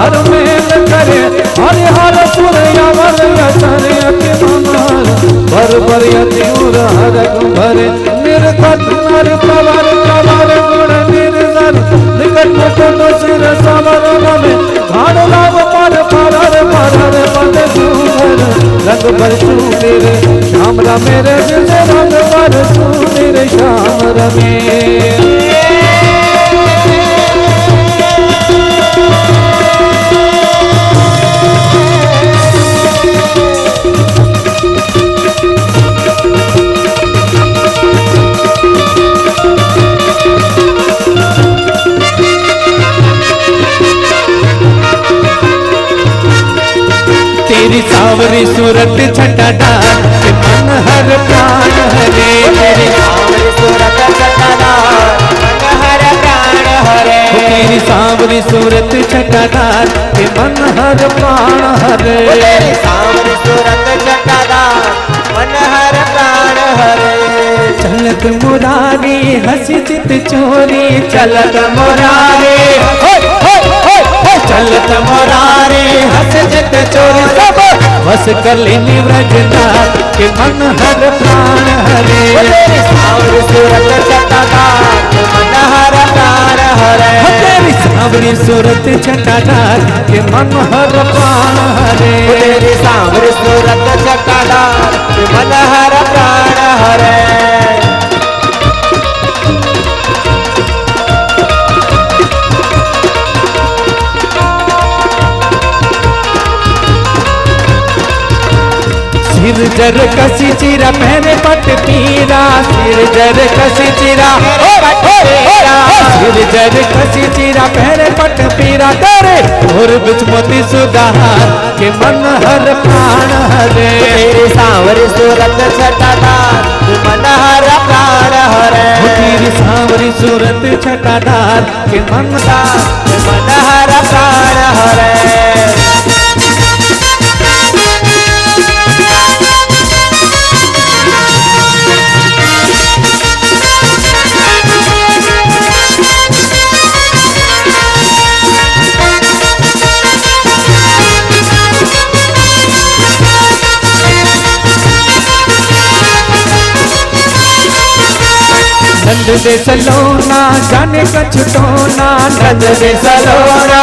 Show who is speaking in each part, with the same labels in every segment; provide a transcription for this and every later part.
Speaker 1: हर mail करे हरि हर सुर यावर असर अति मनोहर भर भर यति उर हर भरे निर्गत नर प्रवर प्रवर गुण निर्धर निकट मुकुट सिर सवर नमे घाण लाभ पर परर परर पद सुंदर रंग भर सुंदर श्याम रमे रे रंग भर सुंदर श्याम रमे तेरी सावरी सूरत छटादार के मन हर प्राण हरे तेरी सावरी सूरत छटादार मन हर प्राण हरे तेरी सावरी सूरत छटादार के मन हर प्राण हरे तेरी सावरी सूरत छटादार मन हर प्राण हरे चलत मुरारी हंसी चित चोरी चलत मुरारी चलत मुरारी हंस चित चोरी सब बस कर लेनी व्रजनाथ के मन हर प्राण हरे तेरी सावरी सूरत छटादार के मन हर प्राण हरे तेरी सावरी सूरत छटादार के मन हर प्राण हरे तेरी सावरी सूरत छटादार के मन हर प्राण हरे सिर जर कसी चिरा पहने पट पीरा सिर जर कसी चिरा सिर जर कसी चिरा पहने पट पीरा तेरे और बिच मोती सुधार के मन हर प्राण हरे तेरी सावरी सूरत छटादार के मन हर प्राण हरे तेरी सावरी सूरत छटादार के मन हर प्राण हरे नंद दे सलोना जाने कछ टोना नंद दे सलोना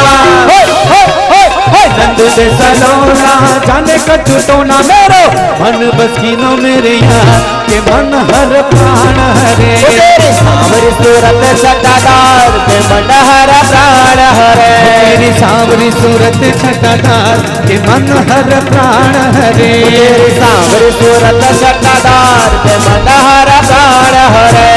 Speaker 1: नंद दे सलोना जाने कछ टोना मेरो मन बस कीनो मेरे यार के मन हर प्राण हरे तेरी सावरी सूरत छटादार के मन हर प्राण हरे तेरी सावरी सूरत छटादार के मन हर प्राण हरे तेरी सावरी सूरत छटादार के मन हर प्राण हरे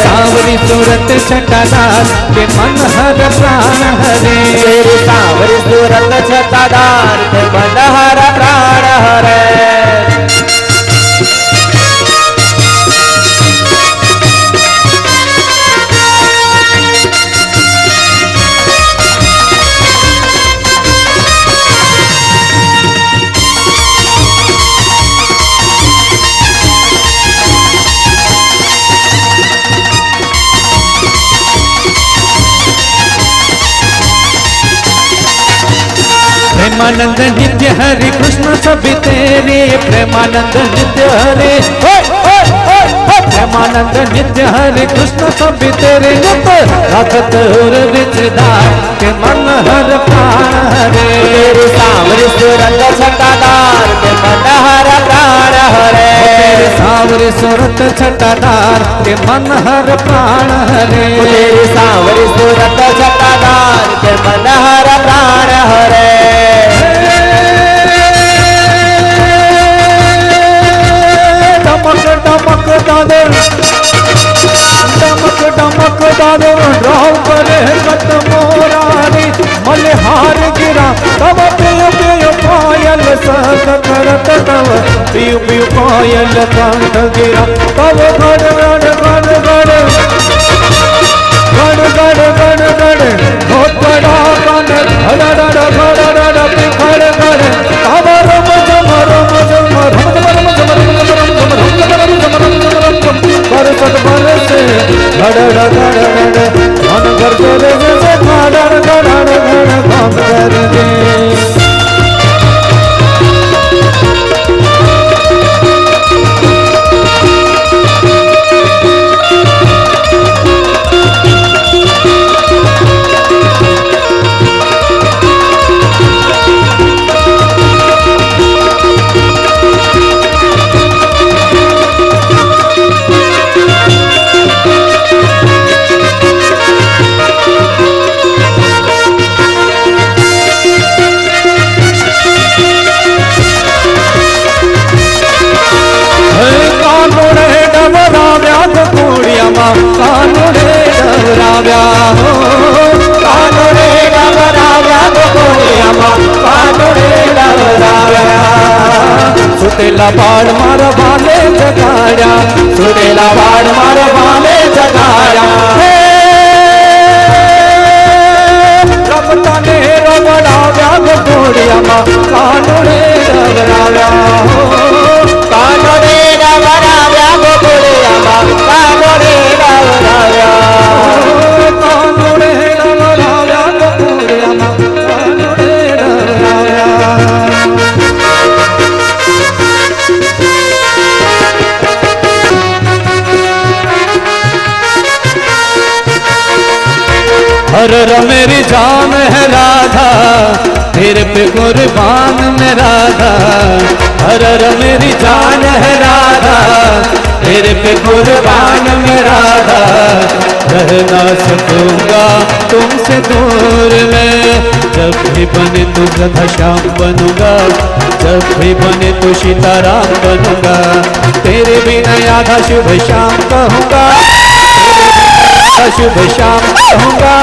Speaker 1: सावरी सूरत छटादार के मन हर प्राण हरे तेरी सावरी सूरत छटादार के मन हर प्राण हरे प्रेमानंद नित्य हरे कृष्ण सभी तेरे प्रेमानंद नित्य हरे प्रेमानंद नित्य हरे कृष्ण सभी तेरे नित्य रखत और विचदार के मन हर प्राण हरे तेरी सावरी सूरत छटादार के मन हर प्राण हरे तेरी सावरी सूरत छटादार के मन हर प्राण हरे तेरी सावरी सूरत छटादार के मन हर प्राण हरे डमक दादर राव करे कत मोरारी मलहार गिरा तब पियो पियो पायल सत करत तब पियो पियो पायल कंठ गिरा तब गड़ गड़ गड़ गड़ गड़ गड़ गड़ गड़ घोटड़ा कन धड़ धड़ धड़ धड़ पिखड़ गड़ तब रम जम रम जम रम जम रम बरसत बरसे घड़ घड़ घड़ घड़ मन घर जोरे से घड़ घड़ घड़ घड़ कर दे। कानोड़े डवराव्या हो, कानोड़े डवराव्या गोकुळियामा, कानोड़े डवराव्या। सुतेला बाळ मारा भाले जगाड्या, सुतेला बाळ मारा भाले जगाड्या। हे रमताने रमणाव्या गोकुळियामा, कानोड़े डवराव्या हो, कानोड़े डवराव्या गोकुळियामा, कानोड़े डवराव्या। कानोड़े डवराव्या गोकुळियामा, कानोड़े डवराव्या। हर मेरी जान है राधा, तेरे पे कुर्बान में राधा। हर मेरी जान है राधा, तेरे पे कुर्बान में राधा। रह ना सकूंगा तुमसे दूर में, जब भी बने तो राधा श्याम बनूंगा, जब भी बने तो सीताराम बनूंगा। तेरे बिना आधा शुभ श्याम कहूंगा, शुभ श्याम कहूंगा,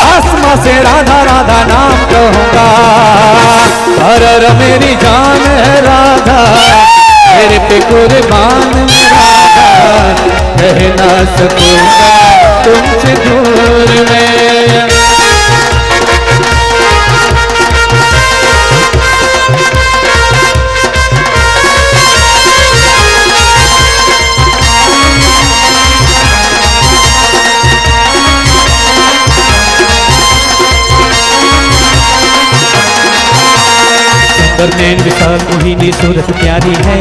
Speaker 1: आसमां से राधा राधा नाम कहूंगा। हर मेरी जान है राधा, तेरे पे कुर्बान में राधा। रह ना सकूंगा तुमसे दूर में। नैन विशाल मोहिनी सूरत प्यारी है,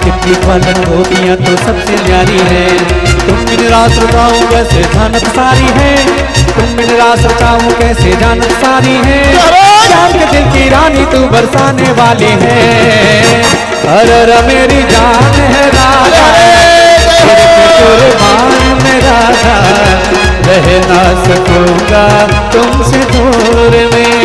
Speaker 1: कितनी पालन गोपियाँ तो सबसे न्यारी है। तुम बिन रास रचाऊं वैसे जानत सारी है, तुम बिन रास रचाऊं कैसे जानत सारी है। जान के दिल की रानी तू बरसाने वाली है। हर मेरी जान है राधा, कुर्बान में राधा। रह ना सकूंगा तुमसे दूर में।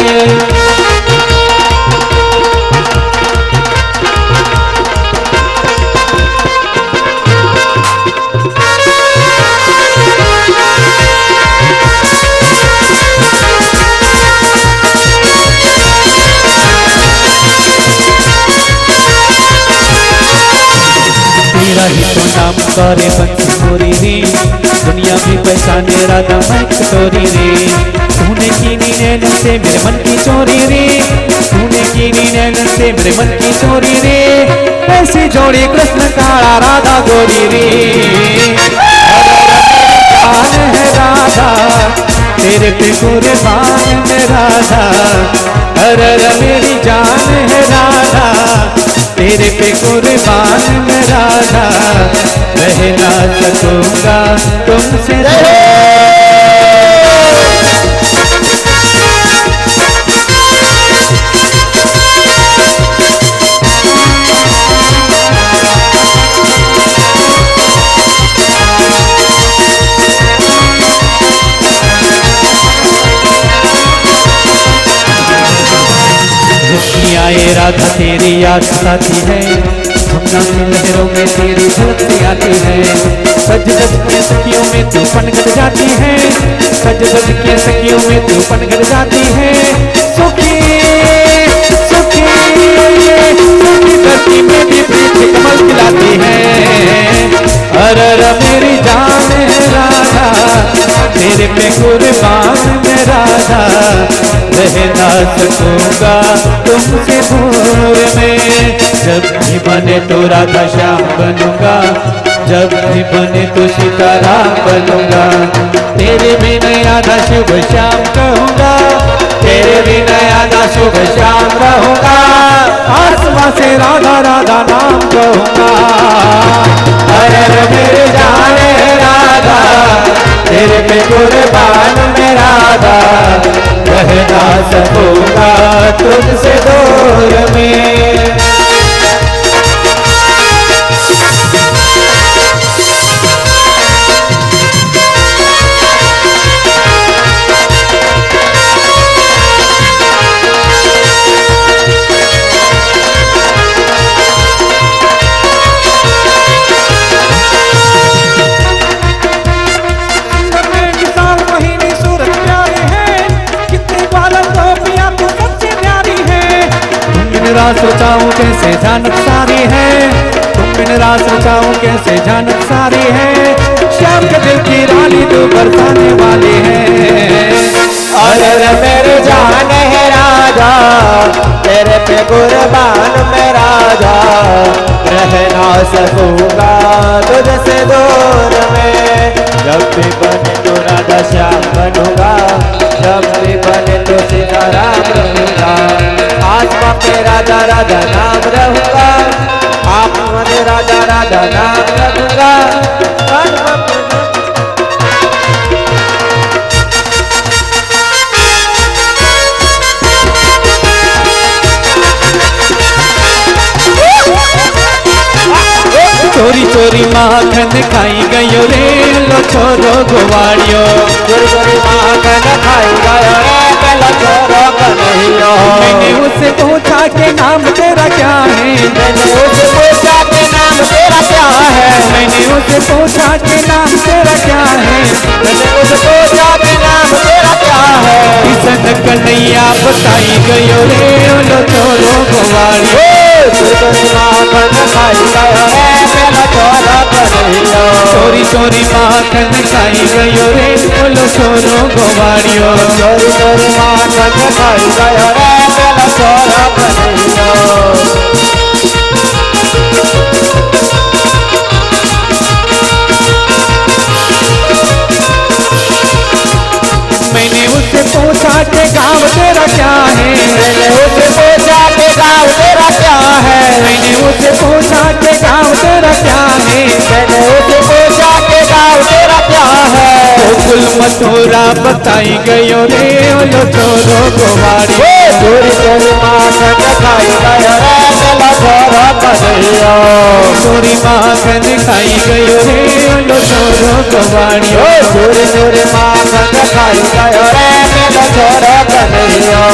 Speaker 1: तेरा ही तो नाम करे बंसी गोरी रे, दुनिया में पहचाने राधा मैं कटोरी रे। तूने कीनी नैन से मेरे मन की चोरी रे, तूने कीनी नैन से मेरे मन की चोरी रे। ऐसी जोड़ी कृष्ण काला राधा गोरी रे। जान है राधा, तेरे पे कुर्बान में राधा। हर मेरी जान है राधा, तेरे पे कुर्बान में राधा। रह ना सकूंगा तुमसे आए राधा तेरी याद सताती है, भावना की लहरों में तेरी झलकती आती है। सज सज के सखियों में तू पनघट जाती है, सज सज के सखियों में तू पनघट जाती है। सुखी सुखी सुखी धरती में भी प्रीत कमल खिलाती है। अरे मेरी जान है राधा, तेरे पे कुर्बान में राधा। रह ना सकूंगा तुमसे दूर में, जब भी बने तो राधा श्याम बनूंगा, जब भी बने तो सीताराम बनूंगा। तेरे बिना राधा शुभ श्याम कहूंगा, तेरे तेरी नया शुभ श्याम रहूंगा, आत्मा से राधा राधा नाम कहूंगा। अरे मेरे जाने राधा, तेरे पे कुर्बान में राधा, रह ना सकूंगा तुझसे दूर में। रात सोचाऊं कैसे जानत सारी है, तुम बिन रात सोचाऊं कैसे जानत सारी है, श्याम के दिल की रानी तू बरसाने वाली है। अरे मेरे जान है राजा, तेरे पे कुर्बान में राजा, रह ना सकूंगा तुझसे दूर में। जब भी बने तो राधा श्याम बनूंगा, जब भी बने तो सीताराम रहूंगा, आत्मा पे राधा राधा नाम रहूंगा, आत्मा में राधा राधा नाम रहूंगा। चोरी चोरी माखन खाई गयो रे, लो छोरो गोवाड़ियो, चोरी चोरी माखन खाई गयो रे, लो छोरो कन्हैया। मैंने उससे पूछा कि नाम तेरा क्या है, मैंने उससे पूछा कि नाम तेरा क्या है, मैंने उससे पूछा कि नाम तेरा क्या है, मैंने उससे पूछा कि नाम तेरा क्या है। किसन कन्हैया बताई गयो रे, लो छोरो गोवाड़ियो, चोरी चोरी माखन खाई गयो रे, चोरी चोरी माखन खाई गयो रे, बोलो छोरो गोवाड़ियो, चोरी चोरी माखन खाई गयो रे, बोलो छोरो कन्हैया। मैंने उससे पूछा कि गाँव तेरा क्या है, मैंने उससे पूछा कि गाँव तेरा क्या है, मैंने उससे पूछा कि गाँव तेरा क्या है, मैंने उससे पूछा कि गाँव तेरा क्या है। गोकुल मथुरा बताई गयो रे, लो छोरो गोवाड़ियो, चोरी चोरी माखन खाई गयो रे, लो छोरो कन्हैया। चोरी माखन खाई गयो रे, लो छोरो गोवाड़ियो, चोरी चोरी माखन खाई गयो रे, लो छोरो कन्हैया।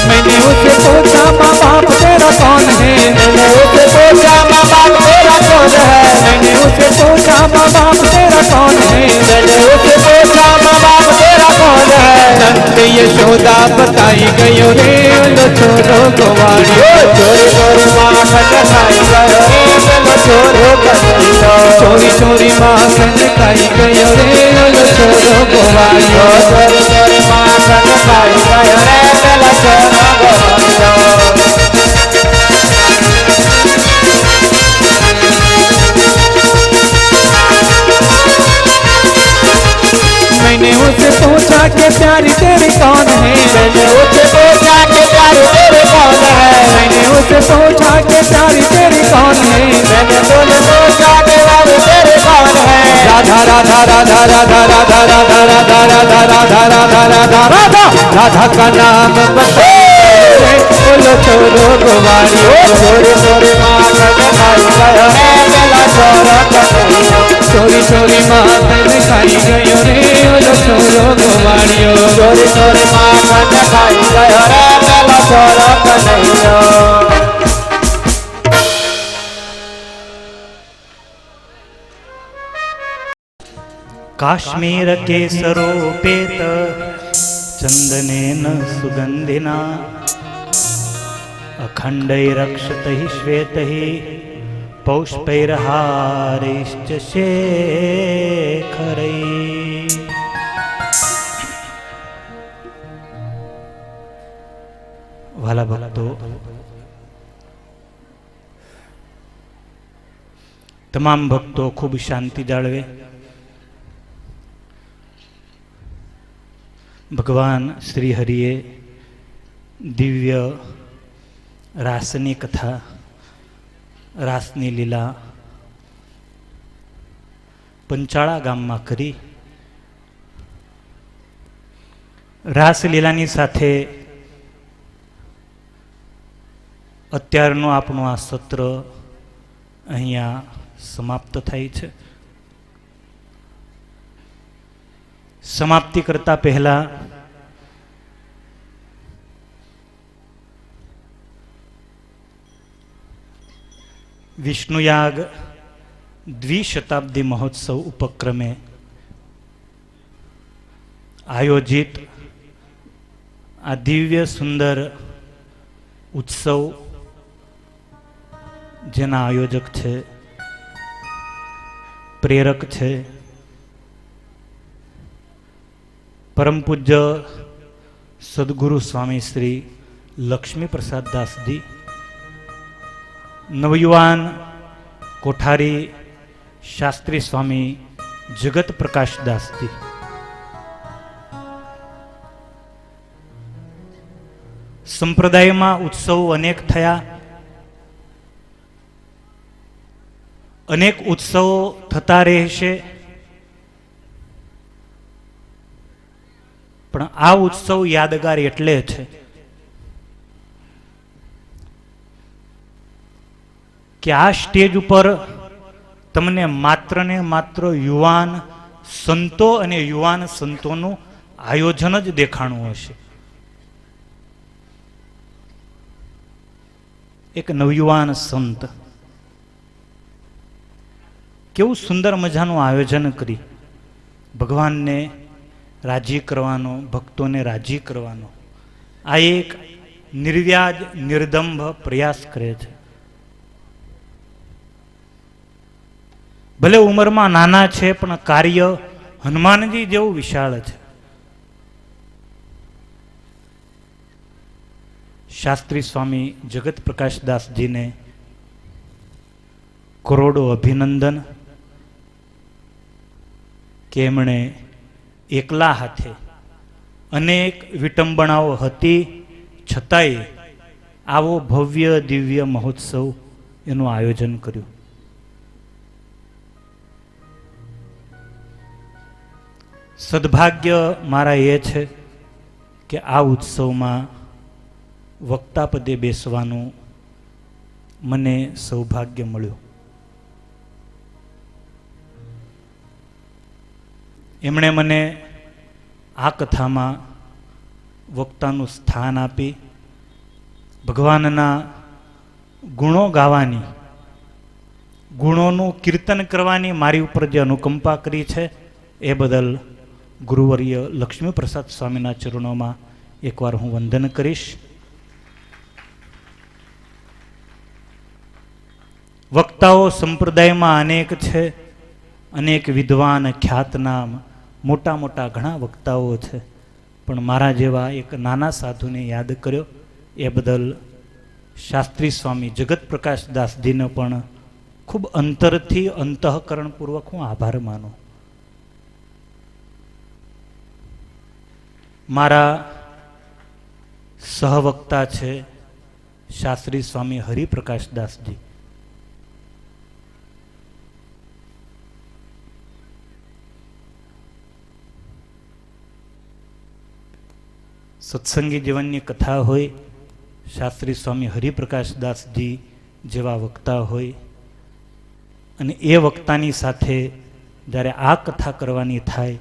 Speaker 1: मैंने उससे पूछा माँ बाप तेरा कौन है, मैंने उससे पूछा माँ बाप तेरा कौन है, मैंने उससे पूछा माँ बाप तेरा कौन है, मैंने उससे पूछा माँ बाप तेरा कौन है। नंद यशोदा बताई गयो रे, लो छोरो गोवाड़ियो, चोरी चोरी माखन खाई गयो रे, लो छोरो कन्हैया। चोरी चोरी माखन खाई गयो रे, लो छोरो गोवाड़ियो, चोरी चोरी माखन खाई गयो रे, लो छोरो गोवाड़ियो। मैंने उससे पूछा कि प्यारी तेरी कौन है, मैंने उससे पूछा कि प्यारी तेरी कौन है, मैंने उससे पूछा कि प्यारी तेरी कौन है, मैंने तुझे पूछा कि प्यारी तेरी कौन है। राधा राधा राधा राधा राधा राधा राधा राधा राधा राधा राधा राधा राधा का नाम बता, बोलो छोरो गोवाड़ियो, चोरी चोरी माखन खाई गयो रे, बोलो छोरो कन्हैया। चोरी चोरी माखन खाई गयो रे, बोलो छोरो गोवाड़ियो, चोरी चोरी माखन खाई गयो रे, बोलो छोरो कन्हैया।
Speaker 2: काश्मीर केसरोपेत चंदनेन सुगंधिना अखंडैरक्षतैः श्वेतैः पौष्पैर्हारैश्च शेखरैः। वाला भक्तो, તમામ ભક્તો ખૂબ શાંતિ જાળવે. ભગવાન શ્રી હરિએ દિવ્ય રાસની કથા, રાસની લીલા પંચાળા ગામમાં કરી. રાસલીલાની સાથે અત્યારનું આપણું આ સત્ર અહીંયા સમાપ્ત થાય છે. સમાપ્તિ કરતા પહેલા વિષ્ણુયાગ દ્વિશતાબ્દી મહોત્સવ ઉપક્રમે આયોજિત આ દિવ્ય સુંદર ઉત્સવ, જેના આયોજક છે, પ્રેરક છે પરમ પૂજ્ય સદગુરુ સ્વામી શ્રી લક્ષ્મી પ્રસાદ દાસજી, નવયુવાન કોઠારી શાસ્ત્રી સ્વામી જગત પ્રકાશ દાસજી. સંપ્રદાયમાં ઉત્સવ અનેક થયા, અનેક ઉત્સવો થતા રહેશે, પણ આ ઉત્સવ યાદગાર એટલે છે કે આ સ્ટેજ ઉપર તમને માત્ર ને માત્ર યુવાન સંતો અને યુવાન સંતોનું આયોજન જ દેખાણું હશે. એક નવયુવાન સંત કેવું સુંદર મજાનું આયોજન કરી ભગવાનને રાજી કરવાનો, ભક્તોને રાજી કરવાનો આ એક નિર્વ્યાજ નિર્દંભ પ્રયાસ કરે છે. ભલે ઉંમરમાં નાના છે પણ કાર્ય હનુમાનજી જેવું વિશાળ છે. શાસ્ત્રી સ્વામી જગત પ્રકાશ દાસજીને કરોડો અભિનંદન કે એમણે એકલા હાથે અનેક વિટંબણાઓ હતી છતાંય આવો ભવ્ય દિવ્ય મહોત્સવ એનું આયોજન કર્યું. સદભાગ્ય મારા એ છે કે આ ઉત્સવમાં વક્તા પદે બેસવાનું મને સૌભાગ્ય મળ્યું. એમણે મને આ કથામાં વક્તાનું સ્થાન આપી ભગવાનના ગુણો ગાવાની, ગુણોનું કીર્તન કરવાની મારી ઉપર જે અનુકંપા કરી છે એ બદલ ગુરુવર્ય લક્ષ્મી પ્રસાદ સ્વામીના ચરણોમાં એકવાર હું વંદન કરીશ. વક્તાઓ સંપ્રદાયમાં અનેક છે, અનેક વિદ્વાન ખ્યાતનામ મોટા મોટા ઘણા વક્તાઓ છે, પણ મારા જેવા એક નાના સાધુને યાદ કર્યો એ બદલ શાસ્ત્રી સ્વામી જગત પ્રકાશ દાસજીને પણ ખૂબ અંતરથી અંતઃકરણપૂર્વક હું આભાર માનું. મારા સહવક્તા છે શાસ્ત્રી સ્વામી હરિપ્રકાશ દાસજી. સત્સંગી જીવનની કથા હોય, શાસ્ત્રી સ્વામી હરિપ્રકાશ દાસજી જેવા વક્તા હોય અને એ વક્તાની સાથે જ્યારે આ કથા કરવાની થાય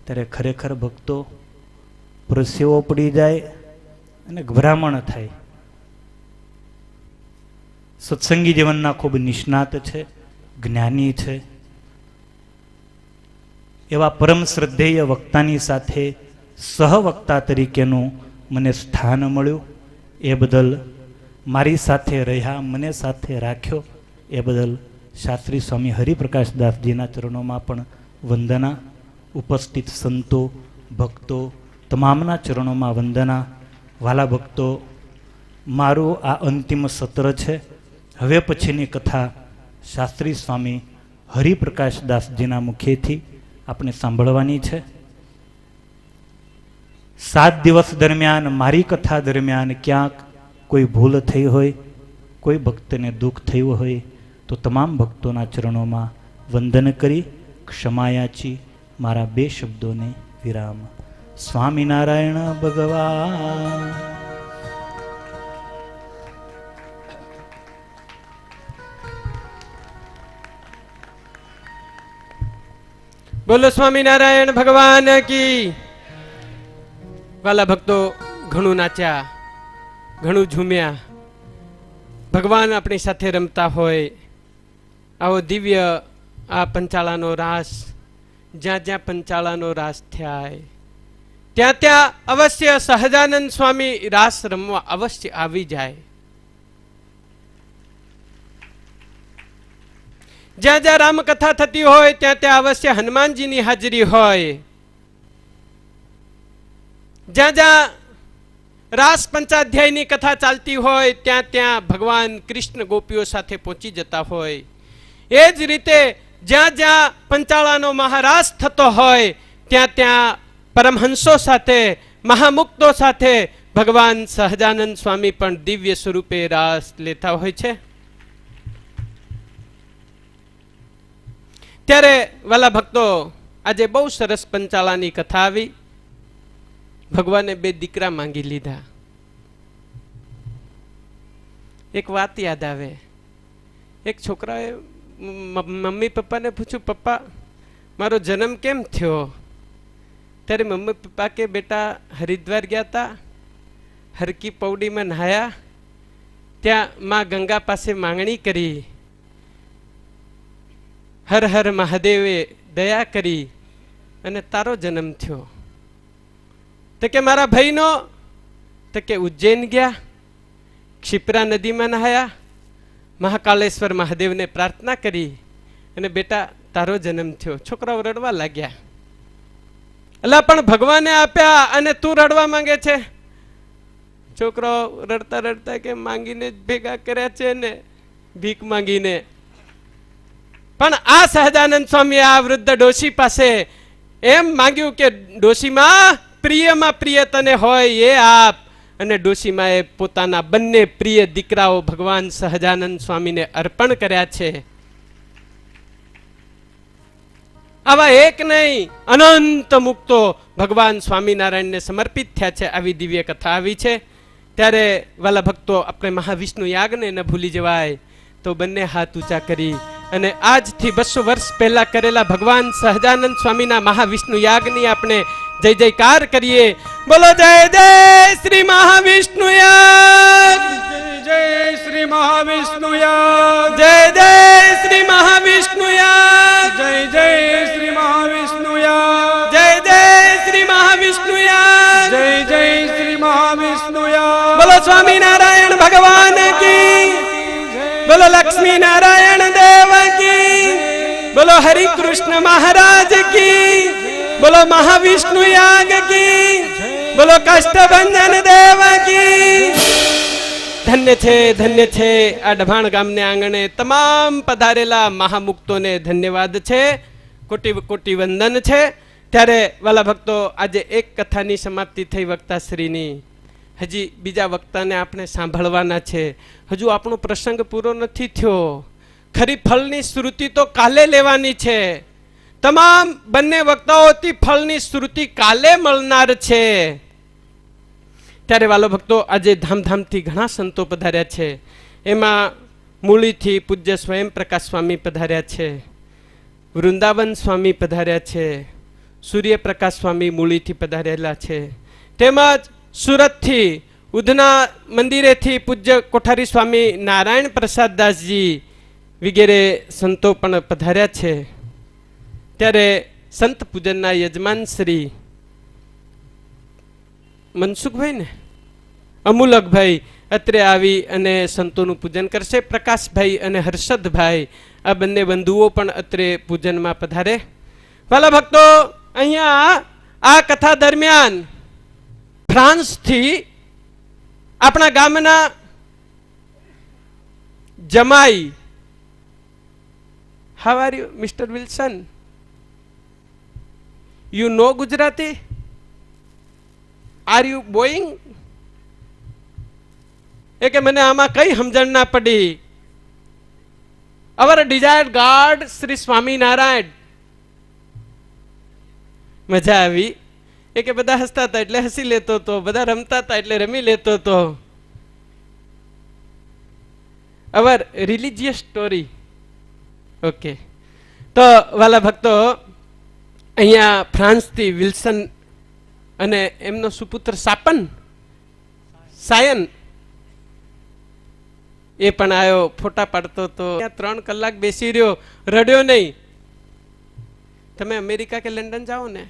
Speaker 2: ત્યારે ખરેખર ભક્તો પરસેવો પડી જાય અને ગભરામણ થાય. સત્સંગી જીવનના ખૂબ નિષ્ણાત છે, જ્ઞાની છે, એવા પરમ શ્રદ્ધેય વક્તાની સાથે સહવક્તા તરીકેનું મને સ્થાન મળ્યું એ બદલ, મારી સાથે રહ્યા, મને સાથે રાખ્યો એ બદલ શાસ્ત્રી સ્વામી હરિપ્રકાશ દાસજીના ચરણોમાં પણ વંદના. ઉપસ્થિત સંતો, ભક્તો તમામના ચરણોમાં વંદના. વાલા ભક્તો, મારું આ અંતિમ સત્ર છે. હવે પછીની કથા શાસ્ત્રી સ્વામી હરિપ્રકાશ દાસજીના મુખેથી આપણે સાંભળવાની છે. 7 દિવસ દરમિયાન મારી કથા દરમિયાન ક્યાંક કોઈ ભૂલ થઈ હોય, કોઈ ભક્તને દુઃખ થયું હોય તો તમામ ભક્તોના ચરણોમાં વંદન કરી ક્ષમાયાચી મારા 2 શબ્દોને વિરામ. સ્વામિનારાયણ ભગવાન.
Speaker 3: બોલો સ્વામિનારાયણ ભગવાન કી. વાલા ભક્તો, ઘણું નાચ્યા, ઘણું ઝૂમ્યા. ભગવાન આપણી સાથે રમતા હોય આવો દિવ્ય આ પંચાળાનો રાસ, જ્યાં જ્યાં પંચાળાનો રાસ થાય ત્યાં ત્યાં અવશ્ય સહજાનંદ સ્વામી રાસ રમવા અવશ્ય આવી જાય. જ્યાં જ્યાં રામકથા થતી હોય ત્યાં ત્યાં અવશ્ય હનુમાનજીની હાજરી હોય. જ્યાં જ્યાં રાસ પંચાધ્યાયની કથા ચાલતી હોય ત્યાં ત્યાં ભગવાન કૃષ્ણ ગોપીઓ સાથે પહોંચી જતા હોય. એ જ રીતે જ્યાં જ્યાં પંચાળાનો મહારાસ થતો હોય ત્યાં ત્યાં પરમહંસો સાથે, મહામુક્તો સાથે ભગવાન સહજાનંદ સ્વામી પણ દિવ્ય સ્વરૂપે રાસ લેતા હોય છે. ત્યારે વાલા ભક્તો, આજે બહુ સરસ પંચાળાની કથા આવી. ભગવાને 2 દીકરા માંગી લીધા. એક વાત યાદ આવે. એક છોકરાએ મમ્મી પપ્પાને પૂછ્યું, પપ્પા મારો જન્મ કેમ થયો? ત્યારે મમ્મી પપ્પા કે બેટા હરિદ્વાર ગયા હતા, હરકી પૌડીમાં નહાયા, ત્યાં માં ગંગા પાસે માંગણી કરી, હર હર મહાદેવે દયા કરી અને તારો જન્મ થયો. તો કે મારા ભાઈનો? તો કે ઉજ્જૈન ગયા, ક્ષિપ્રા નદીમાં નહાયા, મહાકાલેશ્વર મહાદેવને પ્રાર્થના કરી અને બેટા તારો જન્મ થયો. છોકરાઓ રડવા લાગ્યા. અલા પણ ભગવાને આપ્યા અને તું રડવા માંગે છે? છોકરાઓ રડતા રડતા કે માંગીને જ ભેગા કર્યા છે ને, ભીખ માંગીને. પણ આ સહજાનંદ સ્વામી આ વૃદ્ધ ડોશી પાસે એમ માંગ્યું કે ડોશીમાં પ્રિયમાં પ્રિય તને હોય એ આપ. અને ડોશીમાં એ પોતાના બંને પ્રિય દીકરાઓ ભગવાન સહજાનંદ સ્વામીને અર્પણ કર્યા છે. આવા એક નહીં અનંત મુક્તો ભગવાન સ્વામિનારાયણને સમર્પિત થયા છે. આવી દિવ્ય કથા આવી છે. ત્યારે વાલા ભક્તો, આપણે મહાવિષ્ણુ યાગને ન ભૂલી જવાય. તો બંને હાથ ઊંચા કરી અને આજથી 200 વર્ષ પહેલા કરેલા ભગવાન સહજાનંદ સ્વામીના મહાવિષ્ણુ યાગની આપણે જય જયકાર કરીએ. બોલો જય જય શ્રી મહાવિષ્ણુ યાગ,
Speaker 4: જય શ્રી મહાવિષ્ણુ યાગ,
Speaker 3: જય જય શ્રી મહાવિષ્ણુ યાગ,
Speaker 4: જય જય શ્રી મહાવિષ્ણુ યાગ,
Speaker 3: જય જય શ્રી મહાવિષ્ણુ યાગ,
Speaker 4: જય જય શ્રી મહાવિષ્ણુ યાગ.
Speaker 3: બોલો સ્વામિનારાયણ ભગવાન કી, બોલો લક્ષ્મી નારાયણ દેવ કી, બોલો હરિ કૃષ્ણ મહારાજ કી, બોલો મહાવિષ્ણુ યાગ કી, બોલો કષ્ટભંજન દેવ કી. ધન્ય છે, ધન્ય છે આ ડભાણ ગામને આંગણે તમામ પધારેલા મહામુક્તોને ધન્યવાદ છે, કોટી કોટી વંદન છે. ત્યારે વાલા ભક્તો, આજે એક કથાની સમાપ્તિ થઈ વક્તાશ્રીની. હજી બીજા વક્તાને આપણે સાંભળવાના છે. હજુ આપણો પ્રસંગ પૂરો નથી થયો. ખરી ફળની શ્રુતિ તો કાલે લેવાની છે. તમામ બંને વક્તાઓથી ફળની શ્રુતિ કાલે મળનાર છે. ત્યારે વાલો ભક્તો, આજે ધામધામથી ઘણા સંતો પધાર્યા છે. એમાં મૂળીથી પૂજ્ય સ્વયં પ્રકાશ સ્વામી પધાર્યા છે, વૃંદાવન સ્વામી પધાર્યા છે, સૂર્યપ્રકાશ સ્વામી મૂળીથી પધારેલા છે, તેમજ સુરતથી ઉધના મંદિરેથી પૂજ્ય કોઠારી સ્વામી નારાયણ પ્રસાદ દાસજી વગેરે સંતો પણ પધાર્યા છે. ત્યારે સંત પૂજનના યજમાન શ્રી મનસુખભાઈ ને અમૂલકભાઈ અત્રે આવી અને સંતોનું પૂજન કરશે. પ્રકાશભાઈ અને હર્ષદભાઈ આ બંને બંધુઓ પણ અત્રે પૂજનમાં પધારે. વાલા ભક્તો, અહીંયા આ કથા દરમિયાન ફ્રાન્સથી આપણા ગામના જમાઈ how are you mister Wilson? You know Gujarati? Are you Boeing? એ કે મને આમાં કઈ સમજણ ના પડી. Our desired god Shri Swaminarayan. મજા આવી. એ કે બધા હસતા હતા એટલે હસી લેતો હતો, બધા રમતા હતા એટલે રમી લેતો હતો. અવર રિલિજિયસ સ્ટોરી. ઓકે, તો વાલા ભક્તો, અહીંયા ફ્રાન્સથી વિલ્સન અને એમનો સુપુત્ર સાયન એ પણ આવ્યો, ફોટા પાડતો હતો. 3 કલાક બેસી રહ્યો, રડ્યો નહીં. તમે અમેરિકા કે લંડન જાઓ ને,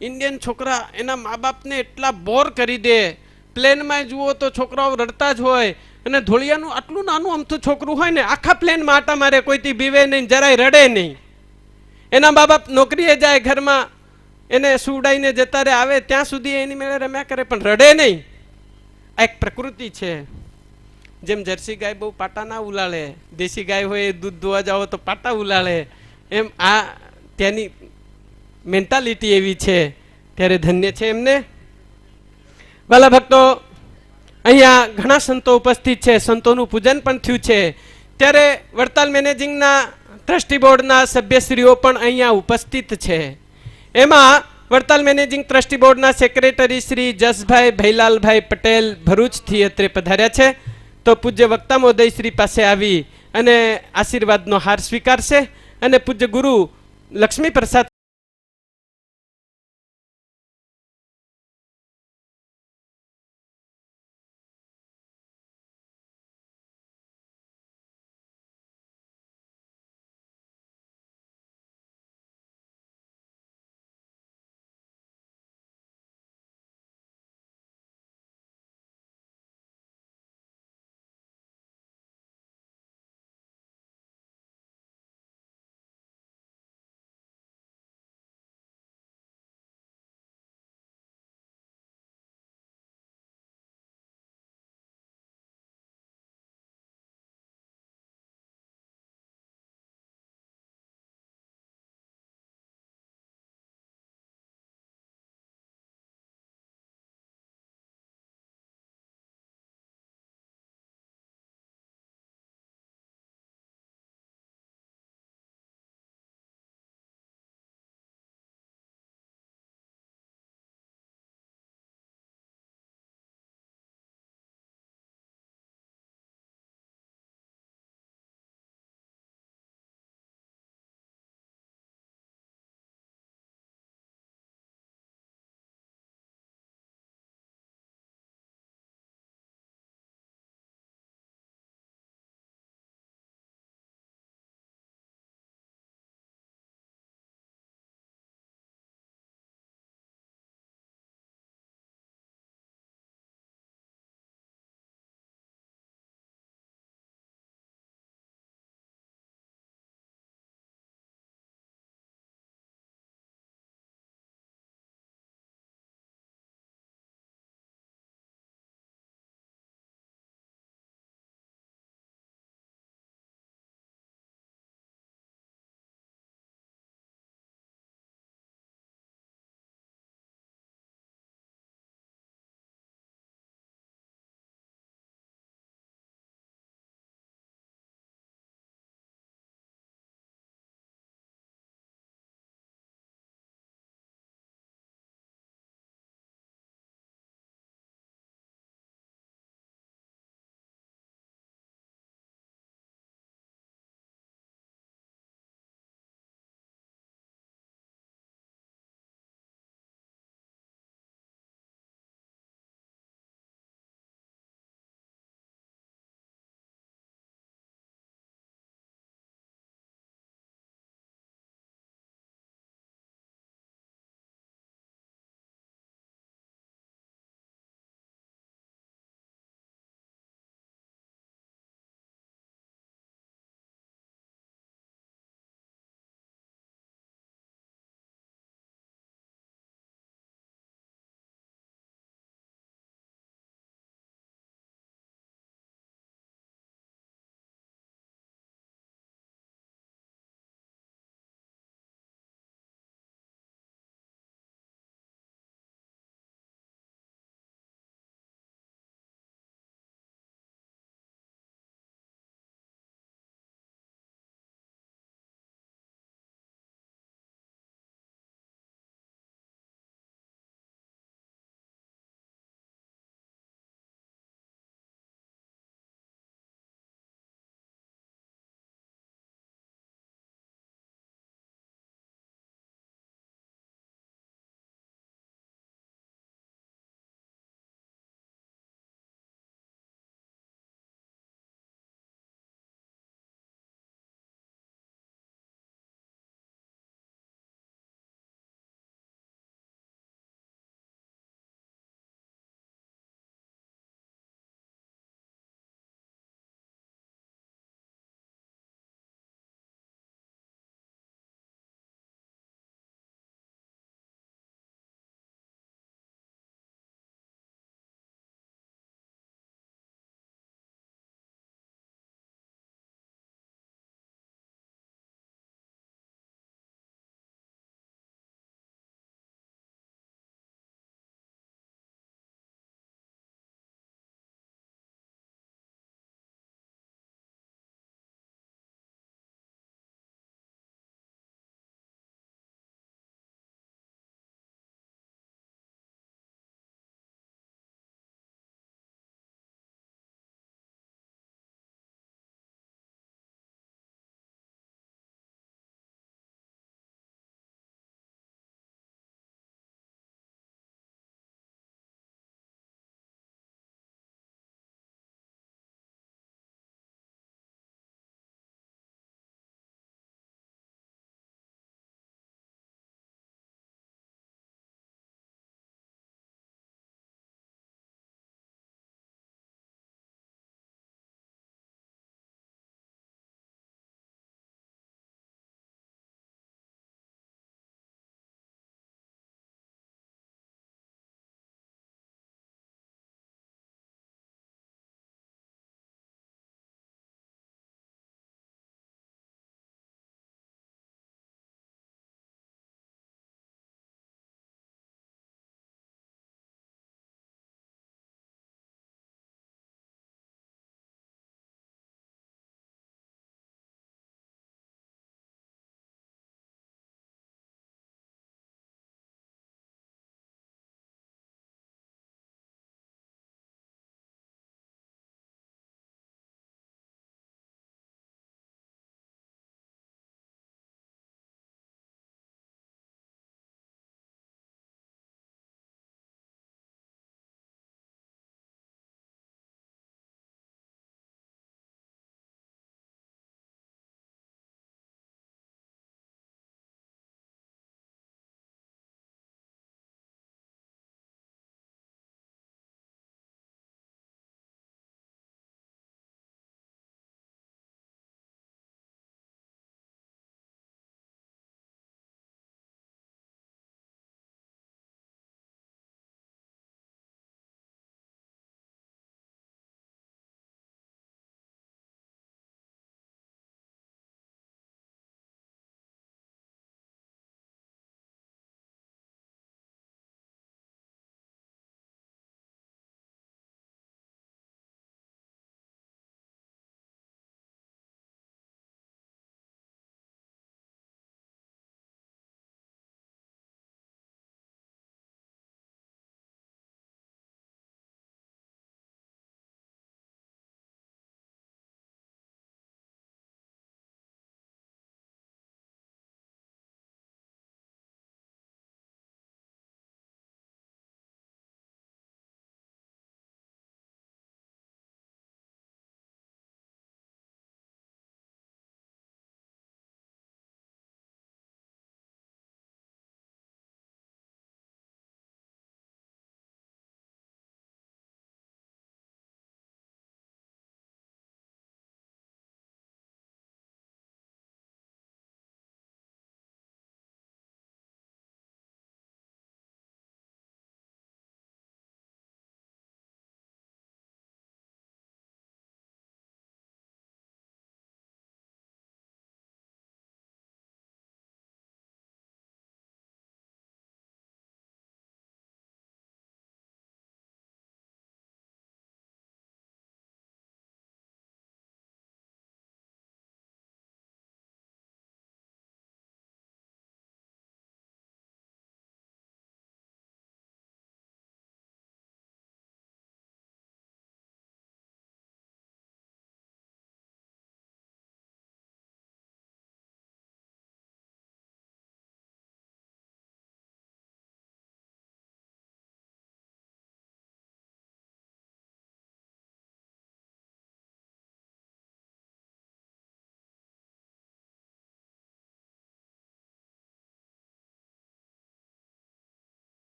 Speaker 3: ઇન્ડિયન છોકરા એના મા બાપને એટલા બોર કરી દે. પ્લેનમાં જુઓ તો છોકરાઓ રડતા જ હોય, અને ધોળિયાનું આટલું નાનું અમથું છોકરું હોય ને, આખા પ્લેનમાં આટા મારે, કોઈથી બીવે નહીં, જરાય રડે નહીં. એના મા બાપ નોકરીએ જાય, ઘરમાં એને સુવડાઈને જતા રહે, આવે ત્યાં સુધી એની મેળે રમ્યા કરે, પણ રડે નહીં. આ એક પ્રકૃતિ છે. જેમ જર્સી ગાય બહુ પાટા ના ઉલાળે, દેશી ગાય હોય એ દૂધ દોવા જાઓ તો પાટા ઉલાળે, એમ આ ત્યાંની મેન્ટાલિટી એવી છે. ત્યારે ધન્ય છે એમને. વાલા ભક્તો, અહીંયા ઘણા સંતો ઉપસ્થિત છે, સંતોનું પૂજન પણ થયું છે. ત્યારે વડતાલ મેનેજિંગના ટ્રસ્ટી બોર્ડના સભ્યશ્રીઓ પણ અહીંયા ઉપસ્થિત છે. એમાં વડતાલ મેનેજિંગ ટ્રસ્ટી બોર્ડના સેક્રેટરી શ્રી જસભાઈ ભૈલાલભાઈ પટેલ ભરૂચથી અત્રે પધાર્યા છે. તો પૂજ્ય વક્તા મહોદય શ્રી પાસે આવી અને આશીર્વાદનો હાર સ્વીકારશે, અને પૂજ્ય ગુરુ લક્ષ્મી પ્રસાદ